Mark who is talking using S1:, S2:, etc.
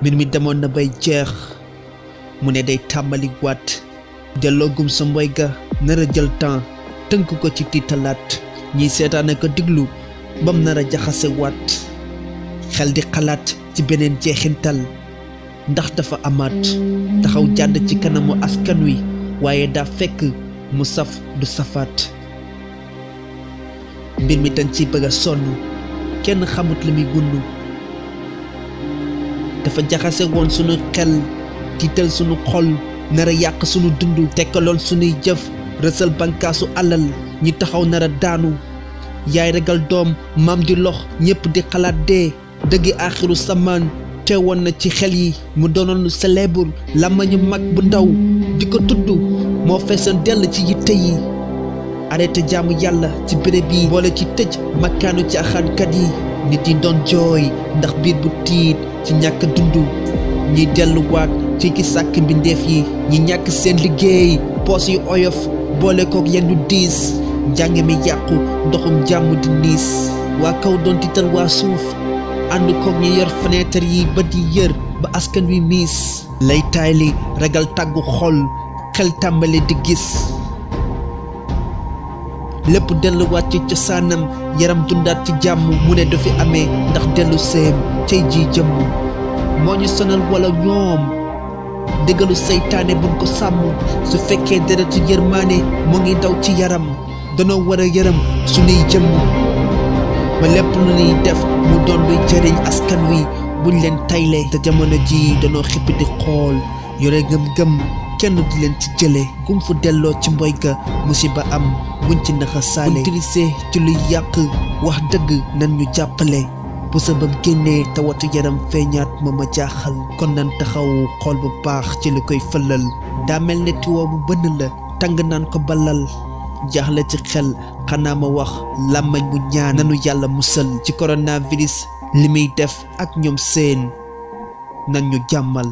S1: mbir mi demoon na bay jeex mu ne day tàmbali waat delloo gum sa mboy ga nar a jël temps tënk ko ci tiitalaat ñiy seetaane ko diglu bam nar a jaxase waat xel di xalaat ci beneen jeexintal ndax dafa amaat taxaw jàdd ci kanamu askan wi waaye daa fekk mu saf du safaat mbir mi dañ ci bëgg a sonn kenn xamut li muy wundu dafa jaxase woon sunu xel tiital sunu xol nar a yàq sunu dund tekkaloon sunuy jëf rësal bankaasu alal ñi taxaw nar a daanu yaay ragal doom maam di lox ñépp di xalaat dee dëggi aaxiru samaan teewoon na ci xel yi mu doonoon célèbre làmmañu mag bu ndaw di ko tudd moo feesoon dell ci yitte yi arrêté jaamu yàlla ci béréb yi boole ci tëj makkaanu ci axaankat yi nit yi doon jooy ndax biir bu tiit ci ñàkk dund ñiy delluwaat ci ki sàkk mbindeef yi ñi ñàkk seen liggéey poos yu oyof boole kook yenn yu diis njàng mi yàqu ndoxum jàmm di niis waa kaw doon tiital waa suuf ànd kook ñi yor fenêtre yi ba di yër ba askan wi miis lay taay li ragal tàggu xol xel tàmbali di gis lépp delluwaat ci cosaanam yaram dundaat ci jàmm mu ne du fi amee ndax dellu seem cay ji jëmm moo ñu sonal wala ñoom déggalu seytaane buñ ko sàmm su fekkee deretu yërmaane mu ngi daw ci yaram danoo war a yërëm suñuy jëmm ba lépp lu ñuy def mu doon luy jëriñ askan wi buñ leen tayle te jamono ji danoo xippi di xool yore ngëm-ngëm kenn di leen ci jële kum fu delloo ci mboy ga musiba am buñ ci naxa saale buñ tilisee ci luy yàq wax dëgg nan ñu jàppale bu sabab génnee tawatu yaram feeñaat ma ma jaaxal kon nan taxaw xool bu baax ci li koy fëlal daa mel ne tiwoo bu bënn la tàng naan ko balal jaaxle ci xel xanaa ma wax làmmañ mu ñaan nanu yàlla musal ci coronavirus li muy def ak ñoom seen nan ñu jàmmal